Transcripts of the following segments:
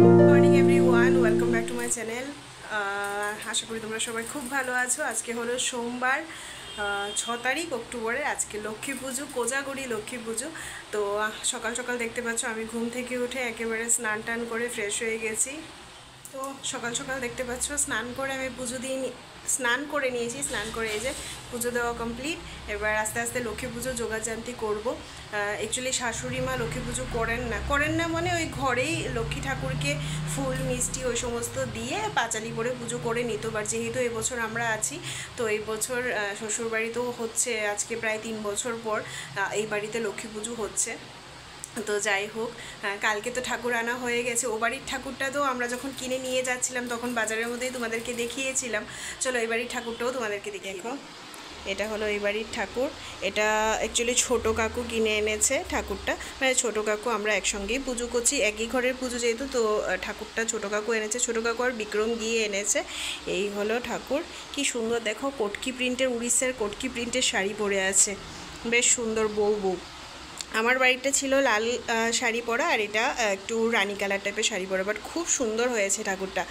Morning everyone, welcome back to my channel. আশা করি তোমরা সবাই খুব ভালো আছো। আজকে হলো সোমবার 6 তারিখ অক্টোবরের। আজকে লক্ষ্মী পুজো, কোজাগরি লক্ষ্মী পুজো। তো সকাল সকাল দেখতে পাচ্ছ আমি ঘুম থেকে উঠে একেবারে স্নান টান করে ফ্রেশ হয়ে গেছি। তো সকাল সকাল দেখতে পাচ্ছ স্নান করে আমি স্নান করে নিয়েছি। স্নান করে এই যে পুজো দেওয়া কমপ্লিট। এবার আস্তে আস্তে লক্ষ্মী পুজো যোগাযান্তি করবো। অ্যাকচুয়ালি শাশুড়ি মা লক্ষ্মী পুজো করেন না মানে ওই ঘরেই লক্ষ্মী ঠাকুরকে ফুল মিষ্টি ওই সমস্ত দিয়ে পাঁচালি করে পুজো করে নিত। বাট যেহেতু এবছর আমরা আছি, তো এই বছর শ্বশুরবাড়িতেও হচ্ছে, আজকে প্রায় 3 বছর পর এই বাড়িতে লক্ষ্মী পুজো হচ্ছে। তো যাই হোক, কালকে তো ঠাকুর আনা হয়ে গেছে। ও বাড়ির ঠাকুরটা তো আমরা যখন কিনে নিয়ে যাচ্ছিলাম তখন বাজারের মধ্যেই তোমাদেরকে দেখিয়েছিলাম। চলো এই বাড়ির ঠাকুরটাও তোমাদেরকে দেখো। এটা হলো এই বাড়ির ঠাকুর। এটা অ্যাকচুয়ালি ছোটো কাকু কিনে এনেছে ঠাকুরটা, মানে ছোটো কাকু আমরা একসঙ্গেই পুজো করছি, একই ঘরের পুজো যেহেতু। তো ঠাকুরটা ছোটো কাকু এনেছে, ছোটো কাকু আর বিক্রম গিয়ে এনেছে। এই হলো ঠাকুর। কি সুন্দর দেখো, কটকি প্রিন্টের, উড়িষ্যার কটকি প্রিন্টের শাড়ি পরে আছে, বেশ সুন্দর। বউ আমার বাড়িটা ছিল লাল শাড়ি পরা, আর এটা একটু রানী কালার টাইপের শাড়ি পরা, বাট খুব সুন্দর হয়েছে ঠাকুরটা।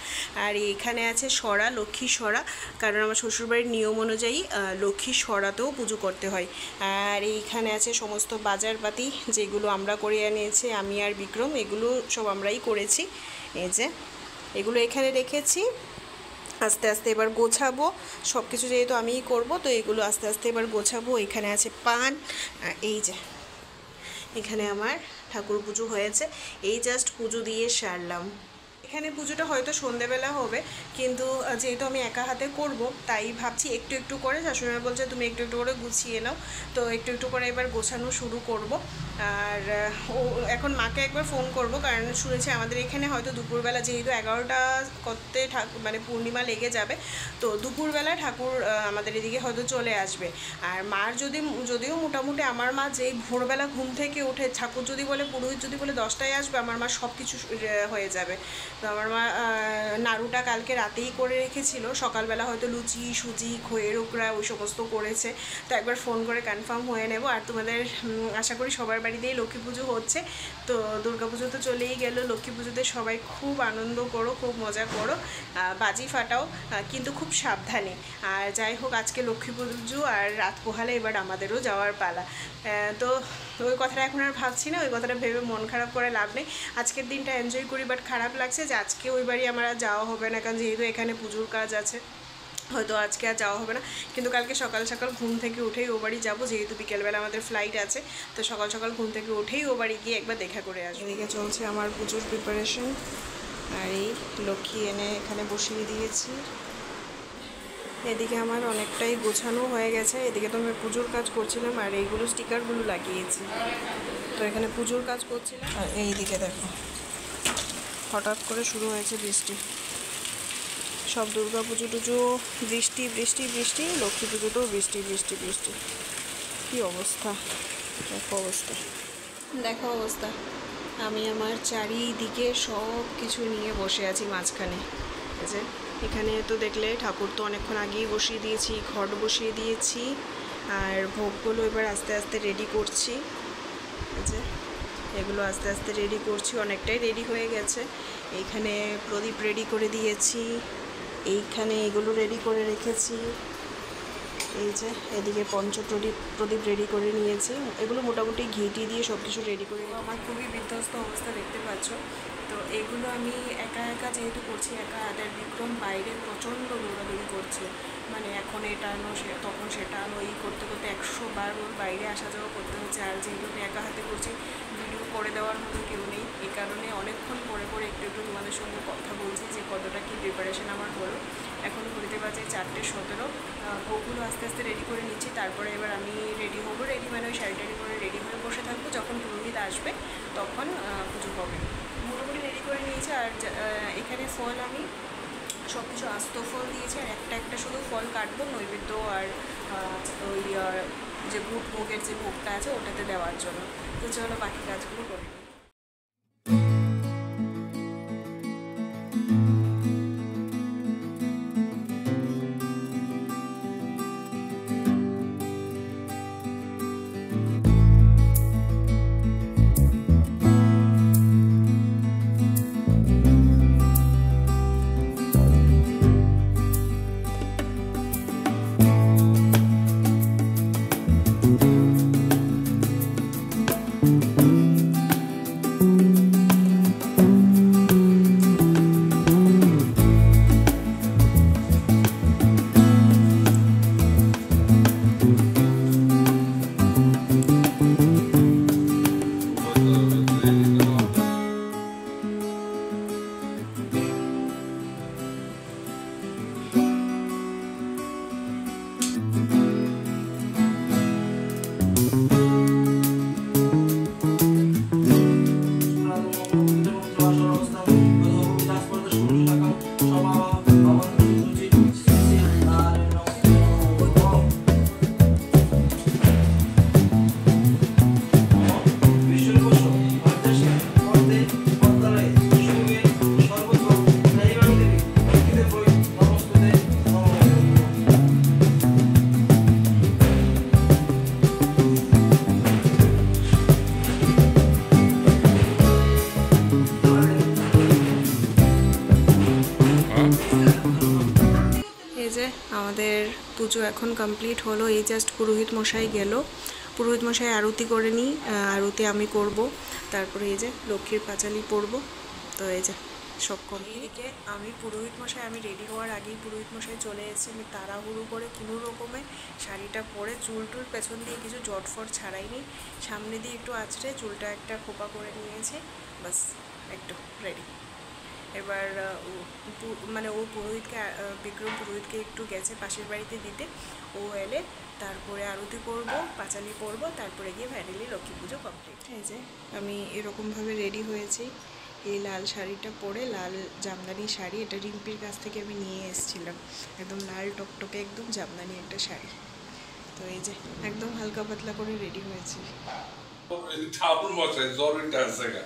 আর এখানে আছে সরা, লক্ষ্মী সরা, কারণ আমার শ্বশুরবাড়ির নিয়ম অনুযায়ী লক্ষ্মী সরাতেও পুজো করতে হয়। আর এইখানে আছে সমস্ত বাজারপাতি যেগুলো আমরা করে এনেছি, আমি আর বিক্রম, এগুলো সব আমরাই করেছি। এই যে এগুলো এখানে রেখেছি। আস্তে আস্তে এবার গোছাবো সব কিছু, যেহেতু আমিই করবো, তো এগুলো আস্তে আস্তে এবার গোছাবো। এখানে আছে পান, এই যে এখানে আমার ঠাকুর পুজো হয়েছে, এই জাস্ট পুজো দিয়ে সারলাম। এখানে পুজোটা হয়তো সন্ধেবেলা হবে, কিন্তু যেহেতু আমি একা হাতে করব তাই ভাবছি একটু একটু করে, শাশুড়িমা বলছে তুমি একটু একটু করে গুছিয়ে নাও, তো একটু একটু করে এবার গোছানো শুরু করব। আর এখন মাকে একবার ফোন করব, কারণ শুনেছি আমাদের এখানে হয়তো দুপুরবেলা, যেহেতু 11টা করতে মানে পূর্ণিমা লেগে যাবে, তো দুপুরবেলা ঠাকুর আমাদের এদিকে হয়তো চলে আসবে। আর মার যদিও মোটামুটি আমার মা যেই ভোরবেলা ঘুম থেকে উঠে, ঠাকুর যদি বলে, পুরোহিত যদি বলে 10টায় আসবে, আমার মা সব কিছু হয়ে যাবে। তো আমার মা নাড়ুটা কালকে রাতেই করে রেখেছিল, সকালবেলা হয়তো লুচি, সুজি, খইয়ের ওকরা ওই সমস্ত করেছে। তো একবার ফোন করে কনফার্ম হয়ে নেব। আর তোমাদের আশা করি সবার বাড়িতেই লক্ষ্মী পুজো হচ্ছে। তো দুর্গা পুজো তো চলেই গেল, লক্ষ্মী পুজোতে সবাই খুব আনন্দ করো, খুব মজা করো, বাজি ফাটাও, কিন্তু খুব সাবধানে। আর যাই হোক, আজকে লক্ষ্মী পুজো আর রাত পোহালে এবার আমাদেরও যাওয়ার পালা। তো ওই কথাটা এখন আর ভাবছি না, ওই কথাটা ভেবে মন খারাপ করে লাভ নেই। আজকের দিনটা এনজয় করি, বাট খারাপ লাগছে যে আজকে ওই বাড়ি আমার আর যাওয়া হবে না, কারণ যেহেতু এখানে পুজোর কাজ আছে, হয়তো আজকে আর যাওয়া হবে না। কিন্তু কালকে সকাল সকাল ঘুম থেকে উঠেই ও বাড়ি যাবো, যেহেতু বিকেলবেলা আমাদের ফ্লাইট আছে। তো সকাল সকাল ঘুম থেকে উঠেই ও বাড়ি গিয়ে একবার দেখা করে আসবো। এদিকে চলছে আমার পুজোর প্রিপারেশন, আর এই লক্ষ্মী এনে এখানে বসিয়ে দিয়েছি। এদিকে আমার অনেকটাই গোছানো হয়ে গেছে। এদিকে তো আমি পুজোর কাজ করছিলাম, আর এইগুলো স্টিকারগুলো লাগিয়েছি। তো এখানে পুজোর কাজ করছিলাম, আর এইদিকে দেখো হঠাৎ করে শুরু হয়েছে বৃষ্টি। সব দুর্গা পুজো টুজো বৃষ্টি বৃষ্টি বৃষ্টি, লক্ষ্মী পুজোতেও বৃষ্টি বৃষ্টি বৃষ্টি। কী অবস্থা, দেখো অবস্থা। আমি আমার চারিদিকে সব কিছু নিয়ে বসে আছি মাঝখানে। যে এখানে তো দেখলে ঠাকুর তো অনেকক্ষণ আগেই বসিয়ে দিয়েছি, ঘট বসিয়ে দিয়েছি, আর ভোগগুলো এবার আস্তে আস্তে রেডি করছি। যে এগুলো আস্তে আস্তে রেডি করছি, অনেকটাই রেডি হয়ে গেছে। এইখানে প্রদীপ রেডি করে দিয়েছি, এইখানে এগুলো রেডি করে রেখেছি। এই যে এদিকে প্রদীপ রেডি করে নিয়েছি। এগুলো মোটামুটি ঘিটি দিয়ে সব কিছু রেডি করে। আমার খুবই বিধ্বস্ত অবস্থা দেখতে পাচ্ছ। তো এগুলো আমি একা একা যেহেতু করছি, একা হাতের, বিক্রম বাইরে প্রচণ্ড দৌড়াদৌড়ি করছে, মানে এখন এটা আনো, তখন সেটা আনো, এই করতে করতে 100 বার ওর বাইরে আসা যাওয়া করতে হচ্ছে। আর যেহেতু আমি একা হাতে করছি, ভিডিও করে দেওয়ার মতো কেউ নেই, এই কারণে অনেকক্ষণ পরে পরে একটু একটু তোমাদের সঙ্গে কথা বলছি যে কতটা কী প্রিপারেশন আমার হলো। এখন ঘুরতে বাজে 4:17। ওগুলো আস্তে আস্তে রেডি করে নিচ্ছি, তারপরে এবার আমি রেডি হবো। রেডি মানে ওই শাড়ি টাড়ি করে রেডি হয়ে বসে থাকবো, যখন পুরোহিত আসবে তখন পুজো হবে। মোটামুটি রেডি করে নিয়েছি। আর এখানে ফল আমি সব কিছু আস্ত ফল দিয়েছি, আর একটা একটা শুধু ফল কাটবো নৈবেদ্য আর ওই যে ভোগের যে ভোগটা আছে ওটাতে দেওয়ার জন্য। তো চলো বাকি কাজগুলো করি। আমাদের পুজো এখন কমপ্লিট হলো। এই জাস্ট পুরোহিত মশাই গেল, পুরোহিত মশাই আরতি করে নিই, আরতি আমি করব, তারপরে এই যে লক্ষ্মীর পাঁচালি পরব। তো এই যে সব এদিকে আমি পুরোহিত মশাই, আমি রেডি হওয়ার আগেই পুরোহিত মশাই চলে এসেছে। আমি তাড়াহুড়ো করে কোনো রকমে শাড়িটা পরে চুল টুল পেছন দিয়ে কিছু জটফট ছাড়াইনি, সামনে দিয়ে একটু আঁচড়ে চুলটা একটা খোপা করে নিয়েছি, বাস একটু রেডি। এবার মানে ও পুরোহিতকে, বিক্রম পুরোহিতকে একটু গেছে পাশের বাড়িতে দিতে, ও এলে তারপরে আরতি করব, পাঁচালি করব, তারপরে গিয়ে ফাইনালি লক্ষ্মী পুজো কমপ্লিট। এই যে আমি এরকমভাবে রেডি হয়েছি, এই লাল শাড়িটা পরে, লাল জামদানি শাড়ি, এটা রিম্পির কাছ থেকে আমি নিয়ে এসেছিলাম, একদম লাল টকটকে একদম জামদানি একটা শাড়ি। তো এই যে একদম হালকা পাতলা করে রেডি হয়েছি। ঠাকুর মশাই জরুরিটা আছে গা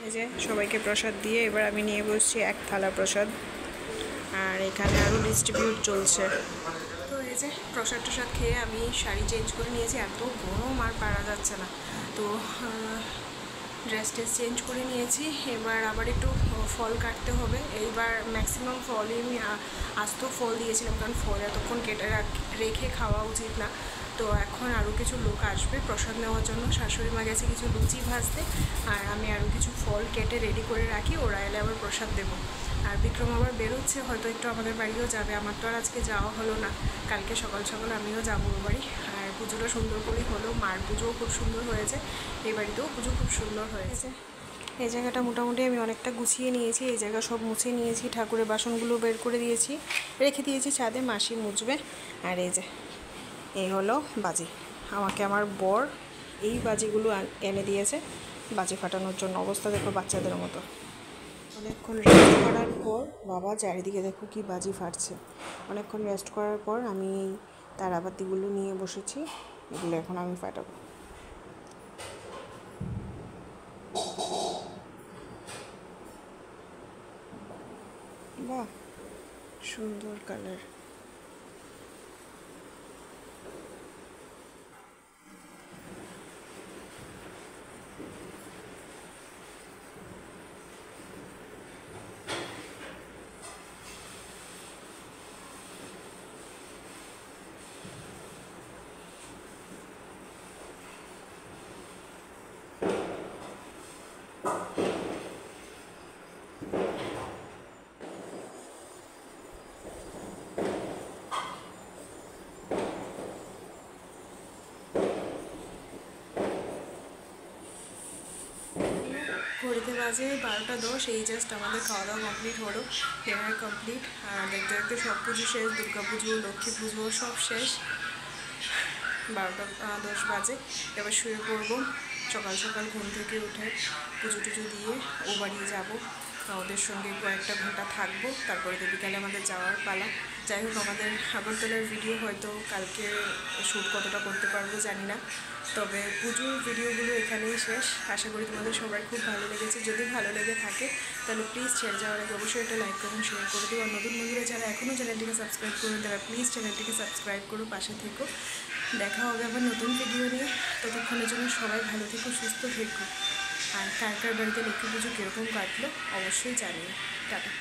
এই যে সবাইকে প্রসাদ দিয়ে এবার আমি নিয়ে বসছি এক থালা প্রসাদ, আর এখানে আরও ডিস্ট্রিবিউট চলছে। তো এই যে প্রসাদ টসাদ খেয়ে আমি শাড়ি চেঞ্জ করে নিয়েছি, এত গরম আর পারা যাচ্ছে না, তো ড্রেস টেস চেঞ্জ করে নিয়েছি। এবার আবার একটু ফল কাটতে হবে। এইবার ম্যাক্সিমাম ফলই আমি আস্ত ফল দিয়েছিলাম, কারণ ফল এতক্ষণ কেটে রেখে খাওয়া উচিত না। তো এখন আরও কিছু লোক আসবে প্রসাদ নেওয়ার জন্য, শাশুড়ি মা গেছে কিছু লুচি ভাজতে, আর আমি আরও কিছু ফল কেটে রেডি করে রাখি, ওরা এলে আবার প্রসাদ দেবো। আর বিক্রম আবার বেরোচ্ছে, হয়তো একটু আমাদের বাড়িও যাবে। আমার তো আর আজকে যাওয়া হলো না, কালকে সকাল সকাল আমিও যাবো ওর বাড়ি। আর পুজোটা সুন্দর করেই হলো, মার পুজোও খুব সুন্দর হয়েছে, এই বাড়িতেও পুজো খুব সুন্দর হয়েছে। এই জায়গাটা মোটামুটি আমি অনেকটা গুছিয়ে নিয়েছি, এই জায়গা সব মুছে নিয়েছি, ঠাকুরের বাসনগুলো বের করে দিয়েছি, রেখে দিয়েছি ছাদে, মাসি মুছবে। আর এই যে এই হলো বাজি, আমাকে আমার বর এই বাজিগুলো এনে দিয়েছে বাজি ফাটানোর জন্য। অবস্থা দেখো বাচ্চাদের মতো। অনেকক্ষণ রেস্ট করার পর, বাবা চারিদিকে দেখো কি বাজি ফাটছে, অনেকক্ষণ রেস্ট করার পর আমি এই তারাবাতিগুলো নিয়ে বসেছি, এগুলো এখন আমি ফাটাবো। বাহ, সুন্দর কালার। বাজে 12:10। এই জাস্ট আমাদের খাওয়া দাওয়া কমপ্লিট হলো, ডিনার কমপ্লিট। আর দেখতে দেখতে সব পুজো শেষ, দুর্গা পুজো, লক্ষ্মী পুজো সব শেষ। 12:10 বাজে। এবার শুয়ে পড়বো। সকাল সকাল ঘুম থেকে উঠে পুজো টুজো দিয়ে ও বাড়ি যাবো, ওদের সঙ্গে কয়েকটা ঘন্টা থাকবো, তারপরে তো বিকালে আমাদের যাওয়ার পালা। যাই হোক, আমাদের আগরতলার ভিডিও হয়তো কালকে শ্যুট কতটা করতে পারবো জানি না, তবে পুজোর ভিডিওগুলো এখানেই শেষ। আশা করি তোমাদের সবার খুব ভালো লেগেছে। যদি ভালো লেগে থাকে তাহলে প্লিজ ছেড়ে যাওয়ার আগে অবশ্যই একটা লাইক করুন, শেয়ার করে দিও। আর নতুন বন্ধুরা যারা এখনও চ্যানেলটিকে সাবস্ক্রাইব করুন তারা প্লিজ চ্যানেলটিকে সাবস্ক্রাইব করো, পাশে থেকো। দেখা হবে আবার নতুন ভিডিও নিয়ে। ততক্ষণের জন্য সবাই ভালো থেকো, সুস্থ থেকো। আর কার কার বাড়িতে লক্ষ্মী পুজো কীরকম কাটলো অবশ্যই জানিও। টাটা।